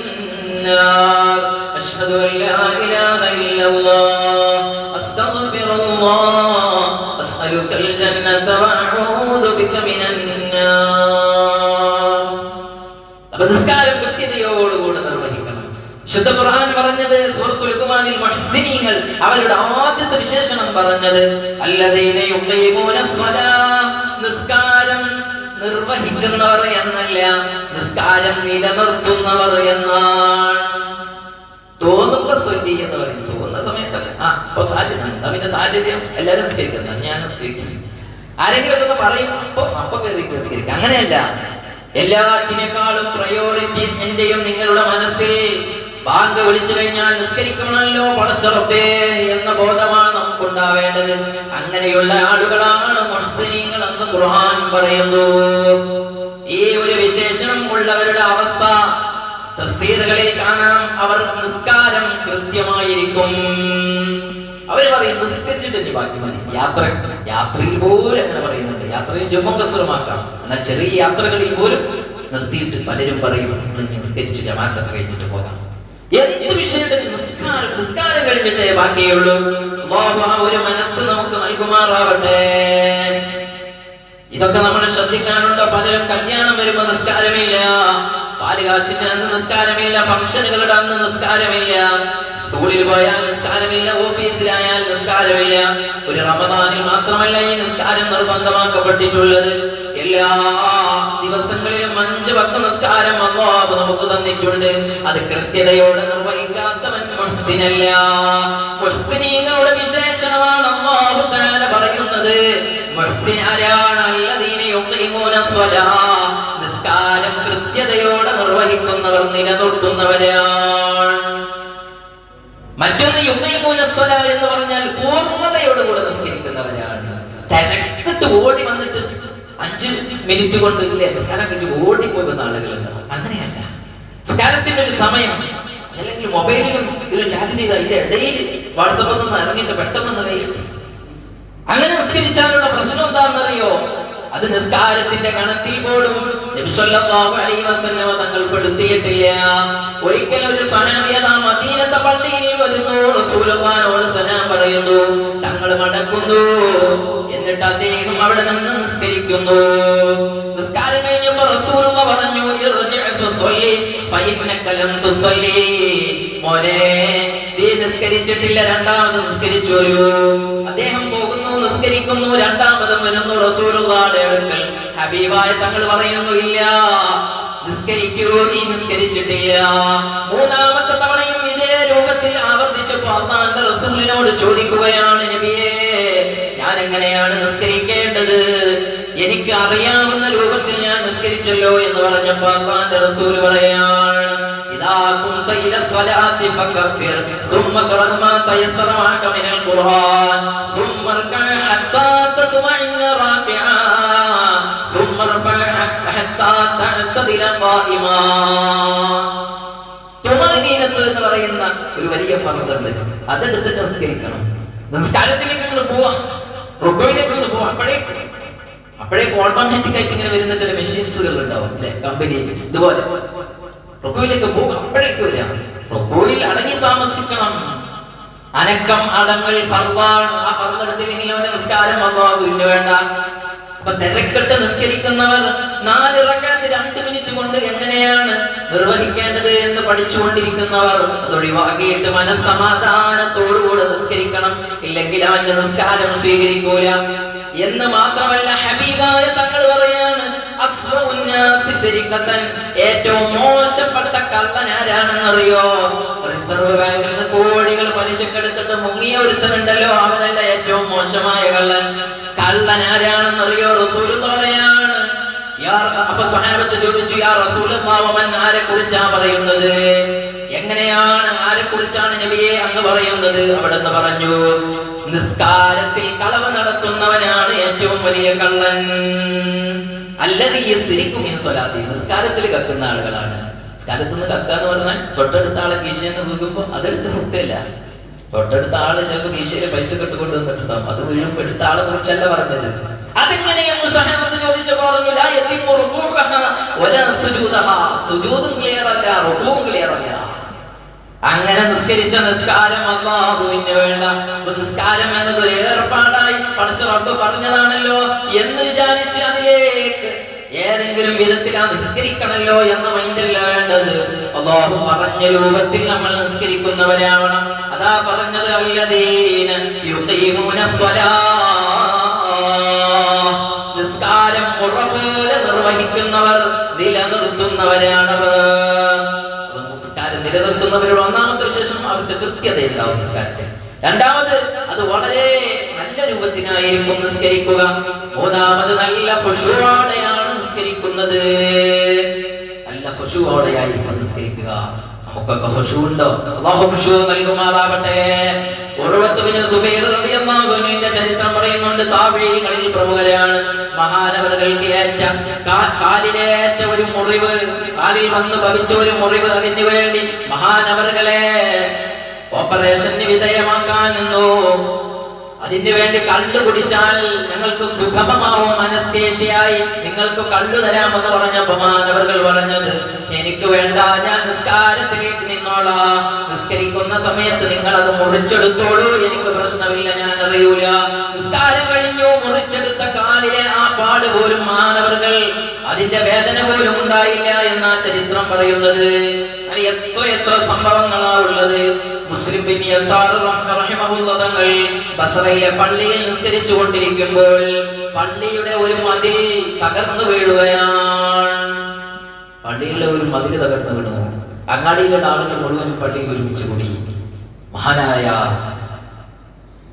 നാർ അഷ്ഹദു അൻ ലാ ഇലാഹ ഇല്ലല്ലാഹ് അസ്തഗ്ഫിറുല്ലാഹ് അസ്അലുകൽ ജന്നത വഅഊദു ബിക മിനൻ നാർ. അപ്പോൾ നിസ്കാരം കൃത്യതയോടുകൂടി നിർവഹിക്കണം. ശുദ്ധ ഖുർആൻ പറഞ്ഞത് സൂറത്തുൽ ലുഖ്മാനിൽ മുഹ്സിനീങ്ങൾ അവരുടെ ആദ്യത്തെ വിശേഷണം പറഞ്ഞത് അല്ലദീന യുഖീമൂനസ് സ്വലാഹ്, നിസ്കാരം നിർവഹിക്കുന്നവർ എന്നല്ല, നിസ്കാരം നിലനിർത്തുന്നവർ എന്നാണ്. തോന്നുമ്പോ സ്വല്ലി എന്ന് പറയും, തോന്നുന്ന സമയത്തല്ല. ഇപ്പൊ സാഹചര്യം എന്താ, പിന്നെ സാഹചര്യം എല്ലാവരും നിസ്കരിക്കുന്നത്, ഞാൻ നിസ്കരിക്കും, ആരെങ്കിലും ഒക്കെ പറയും, അപ്പൊ കയറി നിസ്കരിക്കും. അങ്ങനെയല്ല. എല്ലാറ്റിനേക്കാളും പ്രയോറിറ്റി എന്റെയും നിങ്ങളുടെ മനസ്സിൽ ബാങ്ക് വിളിച്ചു കഴിഞ്ഞാൽ നിസ്കരിക്കണമല്ലോ പടച്ചറപ്പേ എന്ന ബോധമാണ് നമുക്കുണ്ടാവേണ്ടത്. അങ്ങനെയുള്ള ആളുകളാണ് മുഹ്സിനീങ്ങൾ എന്ന് ഖുർആൻ പറയുന്നു. ഈ ഒരു വിശേഷണം ഉള്ളവരുടെ അവസ്ഥ തഫ്സീറുകളിൽ കാണാം. അവർ നിസ്കാരം കൃത്യമായിരിക്കും. അവർ പറയും നിസ്കരിച്ചിട്ട് ബാക്കി മതി. യാത്രയിൽ പോലും അങ്ങനെ പറയുന്നുണ്ട്. യാത്രയിൽ ജുമ്മും കസ്റുമാക്കാം. എന്നാൽ ചെറിയ യാത്രകളിൽ പോലും നിർത്തിയിട്ട് പലരും പറയും നിസ്കരിച്ച് ജമാഅത്തൊക്കെ കഴിഞ്ഞിട്ട് പോകാം. എന്ത് വിഷയത്തിൽ നിസ്കാരം കഴിഞ്ഞിട്ടേ ബാക്കിയുള്ളൂ. അല്ലാഹു ആ ഒരു മനസ്സ് നമുക്ക് നൽകുമാറാവട്ടെ. ഇതൊക്കെ നമ്മൾ ശ്രദ്ധിക്കാനുണ്ട്. പലരും കല്യാണം വരുമ്പോ നിസ്കാരമില്ല, പാലുകാച്ചിന്റെ അന്ന് നിസ്കാരമില്ല, ഫംഗ്ഷനുകളുടെ അന്ന് നിസ്കാരമില്ല, സ്കൂളിൽ പോയാൽ നിസ്കാരമില്ല, ഓഫീസിലായാൽ നിസ്കാരമില്ല. ഒരു റമദാനിൽ മാത്രമല്ല ഈ നിസ്കാരം നിർബന്ധമാക്കപ്പെട്ടിട്ടുള്ളത്. എല്ലാ ദിവസങ്ങളിലും 5 വക്ത നിസ്കാരം അല്ലാഹു നമുക്ക് തന്നിട്ടുണ്ട്. അത് കൃത്യതയോടെ നിർവഹിക്കാത്തവൻ മുഹ്സിനല്ല. മുഹ്സിനീങ്ങളുടെ വിശേഷണമാണ് അല്ലാഹു തആല പറയുന്നത്. മുഹ്സിൻ ആരാണ്? അല്ലദീന യുഖീമൂനസ് സ്വലാഹ്, നിസ്കാരം കൃത്യതയോടെ നിർവഹിക്കുന്നവർ, നിലനിർത്തുന്നവരാണ്. മറ്റൊന്ന് യുഖീമൂനസ് സ്വലാഹ് എന്ന് പറഞ്ഞാൽ പൂർണ്ണതയോടുകൂടെ നിസ്കരിക്കുന്നവരാണ്. തിരക്കിട്ട് ഓടി വന്നിട്ട് 5 മിനിറ്റ് കൊണ്ട് നിസ്കാരം കഴിഞ്ഞ് ഓടിപ്പോകുന്ന ആളുകളുണ്ട്. അങ്ങനെയല്ല. നിസ്കാരത്തിന്റെ ഒരു സമയം, അല്ലെങ്കിൽ മൊബൈലിലും ഇതിലും ചാറ്റ് ചെയ്ത ഇതിന്റെ ഇടയിൽ വാട്സപ്പിൽ നിന്ന് ഇറങ്ങിയിട്ട് പെട്ടെന്ന് കൈയിട്ട് അങ്ങനെ നിസ്കരിച്ചാലുള്ള പ്രശ്നം എന്താണെന്നറിയോ? അത് നിസ്കാരത്തിന്റെ ഗണത്തിൽ പോലും നബി സല്ലല്ലാഹു അലൈഹി വസല്ലം തങ്ങൾ പെടുത്തിയിട്ടില്ല. ഒരിക്കൽ ഒരു സഹാബി മദീനത്തെ പള്ളിയിൽ വരുന്നു, റസൂലുള്ളാഹിനോട് സലാം പറയുന്നു, തങ്ങൾ മടക്കുന്നു, എന്നിട്ട് അദ്ദേഹം അവിടെ നിന്ന് നിസ്കരിക്കുന്നു. നിസ്കാരം കഴിഞ്ഞപ്പോൾ റസൂലുള്ളാഹി പറഞ്ഞു, ഇർജിഅ ഫസല്ലി ഫഇന്നക ലം തുസല്ലി, മോനെ നീ നിസ്കരിച്ചിട്ടില്ല, രണ്ടാമത് നിസ്കരിച്ചു വരൂ. അദ്ദേഹം പോകുന്നു, നിസ്കരിക്കുന്നു, രണ്ടാമതും വരുന്നു റസൂലുള്ളാഹിയുടെ അടുക്കൽ. ഹബീബായ തങ്ങൾ പറയുന്നു, ഇല്ല നിസ്കരിക്കൂ, നീ നിസ്കരിച്ചിട്ടില്ല. മൂന്നാമത്തെ തവണയും ഇതേ രൂപത്തിൽ ആവർത്തിച്ചപ്പോൾ അല്ലാഹുവിന്റെ റസൂലിനോട് ചോദിക്കുകയാണ്, നബിയേ ഞാൻ എങ്ങനെയാണ് നിസ്കരിക്കേണ്ടത്? എനിക്ക് അറിയാവുന്ന രൂപത്തിൽ ഞാൻ നിസ്കരിച്ചല്ലോ എന്ന് പറഞ്ഞപ്പോൾ അല്ലാഹുവിന്റെ റസൂൽ പറയാണ്, ഇദാ കുൻത ഇല സ്വലാത്തി ഫകബ്ബിർ സുമ്മ ഖറഅ മാ തയസ്സറ മഅക മിനൽ ഖുർആൻ സുമ്മ റകഅ ഹത്താ തത്മഇന്ന റാകിഅ സുമ്മ റഫഅ ഹത്താ തഅതദില ഖായിമാ. തുമഅനീനത്ത് എന്ന് പറയുന്ന ഒരു വലിയ ഫർദുണ്ട്. അതെടുത്തിട്ട് നിസ്കരിക്കണം. നിസ്കാരത്തിലേക്ക് നമ്മൾ പോവാം, റുക്കൂയിലേക്ക് നമ്മൾ പോവാം. അപ്പോഴേക്ക് ഓട്ടോമാറ്റിക് ആയിട്ട് ഇങ്ങനെ വരുന്ന ചില മെഷീൻസുകൾ ഉണ്ടാവും അല്ലെ, കമ്പനിയിൽ. ഇതുപോലെ റുക്കൂയിലേക്ക് പോകും, അപ്പോഴേക്ക് വരിക. റുക്കൂയിൽ അടങ്ങി താമസിക്കണം. അനക്കം അടങ്ങൽ ഫർദാണ്. ആ ഫർദ് എടുത്തില്ലെങ്കിൽ അവന്റെ നിസ്കാരം അല്ലാഹുവിന് വേണ്ട. അപ്പൊ തിരക്കിട്ട് നിസ്കരിക്കുന്നവർ 4 റക്അത്ത് 2 മിനിറ്റ് കൊണ്ട് എങ്ങനെയാണ് നിർവഹിക്കേണ്ടത് എന്ന് പഠിച്ചുകൊണ്ടിരിക്കുന്നവർ അതൊഴിവാക്കിയിട്ട് മനസ്സമാധാനത്തോടുകൂടെ നിസ്കരിക്കണം. ഇല്ലെങ്കിൽ അവന്റെ നിസ്കാരം സ്വീകരിക്കൂല. എന്ന് മാത്രമല്ല, ഹബീബായ തങ്ങൾ പറയാണ്, ഏറ്റവും മോശപ്പെട്ട കള്ളൻ ആരാണെന്നറിയോ? റിസർവ് ബാങ്കിൽ നിന്ന് കോടികൾ പലിശക്കെടുത്തിട്ട് മുങ്ങിയ ഒരുത്തനുണ്ടല്ലോ, അവനല്ല ഏറ്റവും മോശമായ കള്ളൻ. കള്ളൻ ആരാണെന്നറിയോ? റസൂലുള്ളാഹി പറയാണ്. അപ്പൊ സ്വഹാബത്ത് ചോദിച്ചു, യാ റസൂലുള്ളാഹി വമൻ, ആരെ കുറിച്ചാ പറയുന്നത്? എങ്ങനെയാണ്, ആരെ കുറിച്ചാണ് നബിയെ അങ്ങ് പറയുന്നത്? അവിടെന്ന് പറഞ്ഞു, നിസ്കാരത്തിൽ കളവ് നടത്തുന്നവനാണ് ഏറ്റവും വലിയ കള്ളൻ. അല്ലദീ യസ്രിഖു മിൻ സ്വലാത്തി, നിസ്കാരത്തിൽ കക്കുന്ന ആളുകളാണ്. നിസ്കാരത്തിൽ നിന്ന് കക്കാന്ന് പറഞ്ഞാൽ തൊട്ടടുത്ത ആളെ കീശയെന്ന് വീകുമ്പോൾ അതെടുത്ത് നോക്കില്ല. തൊട്ടടുത്ത ആള് ചിലപ്പോൾ കീശയിലെ പൈസ കെട്ടുകൊണ്ട് വന്നിട്ടുണ്ടാവും. അത് വീഴുമ്പോൾ എടുത്ത ആളെ കുറിച്ചല്ല പറഞ്ഞത്. അതെങ്ങനെയെന്ന് സഹാബത്ത് ചോദിച്ചപ്പോൾ പറഞ്ഞു ലാ യതിമു റുകൂഅഹ വലാ സുജൂദഹ. സുജൂദും ക്ലിയർ അല്ല, റുകൂഉം ക്ലിയർ അല്ല. അങ്ങനെ നിസ്കരിച്ച നിസ്കാരം അല്ലാഹുവിന് വേണ്ട. നിസ്കാരം എന്നത് ഒരു ഏർപ്പാടായി പടച്ച റബ്ബ് പറഞ്ഞതാണല്ലോ എന്ന് വിചാരിച്ച് അതിലേക്ക് ഏതെങ്കിലും വിധത്തിൽ ആ നിസ്കരിക്കണല്ലോ എന്ന മൈൻഡല്ല വേണ്ടത്. അല്ലാഹു പറഞ്ഞ രൂപത്തിൽ നമ്മൾ നിസ്കരിക്കുന്നവരാവണം. അതാ പറഞ്ഞത് അല്ലദീന യുഖീമൂനസ്സലാഹ്, നിസ്കാരം മുറപോലെ നിർവഹിക്കുന്നവർ, നിലനിർത്തുന്നവരാണവർ. നിസ്കാരം നിലനിർത്തുന്നവരുടെ ഒന്നാമത്തെ വിശേഷം അവർക്ക് കൃത്യതയുണ്ടാവും നിസ്കാരത്തിൽ. രണ്ടാമത് അത് വളരെ നല്ല രൂപത്തിനായിരിക്കും നിസ്കരിക്കുക. മൂന്നാമത് നല്ല ഖുശൂഅോടെയാണ് നിസ്കരിക്കുന്നത്. നല്ല ഖുശൂഅോടെയായിരിക്കും നിസ്കരിക്കുക. നമുക്കൊക്കെ ഖുശൂ ഉണ്ടോ? അല്ലാഹു ഖുശൂ നൽകുമാറാകട്ടെ. ഉർവത്ത് ബിൻ സുബൈർ റളിയല്ലാഹു അൻഹുവിന്റെ ചരിത്രം പറയുന്നുണ്ട്. താബഈകളിൽ പ്രമുഖരാണ്. മഹാനവറുകൾക്ക് ഏറ്റ കാലിലേറ്റ ഒരു മുറിവ്, കാലിൽ വന്ന് ഭവിച്ച ഒരു മുറിവ്, അതിന് വേണ്ടി മഹാനവറുകളെ ഓപ്പറേഷന് വിധേയമാക്കാൻ നിന്നു. അതിന് വേണ്ടി കള്ളു കുടിച്ചാൽ ഞങ്ങൾക്ക് സുഖമമാവും, അനസ്തേഷ്യയായി നിങ്ങൾക്ക് കള്ളു തരാമെന്ന് പറഞ്ഞപ്പോൾ മഹാനവറുകൾ പറഞ്ഞത് എനിക്ക് വേണ്ട, ഞാൻ നിസ്കാരത്തിലേക്ക് നിന്നോളാം. നിസ്കരിക്കുന്ന സമയത്ത് നിങ്ങൾ അത് മുറിച്ചെടുത്തോളൂ, എനിക്ക് പ്രശ്നമില്ല, ഞാൻ അറിയൂല. നിസ്കാരം കഴിഞ്ഞു, മുറിച്ചെടുത്ത കാലിലെ ആ പാട് പോലും മഹാനവറുകൾ അതിന്റെ വേദന പോലും ഉണ്ടായില്ല എന്നാ ചരിത്രം പറയുന്നത്. എത്ര സംഭവങ്ങളാ ഉള്ളത്. മുസ്ലിം ബിൻ യസാർ റഹിമഹുല്ലാഹ് തങ്ങൾ ബസറയിലെ പള്ളിയിൽ നിസ്കരിച്ചു കൊണ്ടിരിക്കുമ്പോൾ പള്ളിയുടെ ഒരു മതിൽ തകർന്നു വീഴുകയാണ്. പള്ളിയിലെ ഒരു മതിൽ തകർന്നു വീണു. അങ്ങാടിയിലുള്ള ആളുകൾ മുഴുവൻ പള്ളിയിൽ ഒരുമിച്ച് കൂടി. മഹാനായ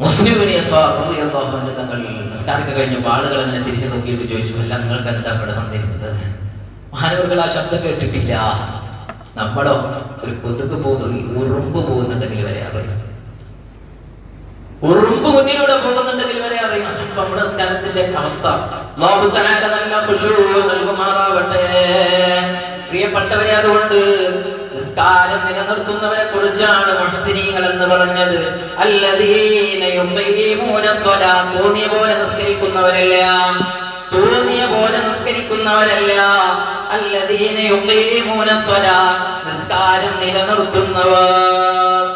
മുസ്ലിം ബിൻ യസാർ റളിയല്ലാഹു അൻഹു തങ്ങൾ നിസ്കാരമൊക്കെ കഴിഞ്ഞപ്പോൾ ആളുകൾ അങ്ങനെ തിരിഞ്ഞു നോക്കിയിട്ട് ചോദിച്ചു, അല്ല നിങ്ങൾക്ക് എന്താ ഇവിടെ വന്നിരുന്നത്? മഹാനവറുകൾ ആ ശബ്ദം കേട്ടിട്ടില്ല. നമ്മളോ ഒരു കൊതുക് പോകുന്നു, ഉറുമ്പ് പോകുന്നുണ്ടെങ്കിൽ വരെ അറിയാം, ഉറുമ്പ് മുന്നിലൂടെ പോകുന്നുണ്ടെങ്കിൽ വരെ അറിയാം. അതിപ്പോ നമ്മുടെ സ്ഥലത്തിന്റെ അവസ്ഥ. അല്ലാഹു തആല നല്ല ഖുശൂ നൽകുമാറാവട്ടെ. പ്രിയപ്പെട്ടവരെ, അതുകൊണ്ട് നിസ്കാരം നിലനിർത്തുന്നവരെ കുറിച്ചാണ് മുഹ്സിനീങ്ങൾ എന്ന് പറഞ്ഞത്. അല്ലദീന യുഖീമൂന സ്വലാത്ത്, തോന്നിയ പോലെ നിസ്കരിക്കുന്നവരല്ല, തോന്നിയ പോലെ നിസ്കരിക്കുന്നവരല്ല. അല്ലദീന യുഖീമൂന സ്വലാത്ത്, നിസ്കാരം നിലനിർത്തുന്നവർ.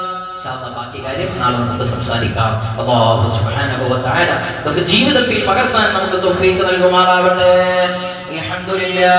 ബാക്കി കാര്യം നാളെ നമുക്ക് സംസാരിക്കാം. അല്ലാഹു സുബ്ഹാനഹു വ തആല നമുക്ക് ജീവിതത്തിൽ പകർത്താൻ നമുക്ക് തൗഫീഖ് നൽകുമാറാവട്ടെ. അൽഹംദുലില്ലാഹ്.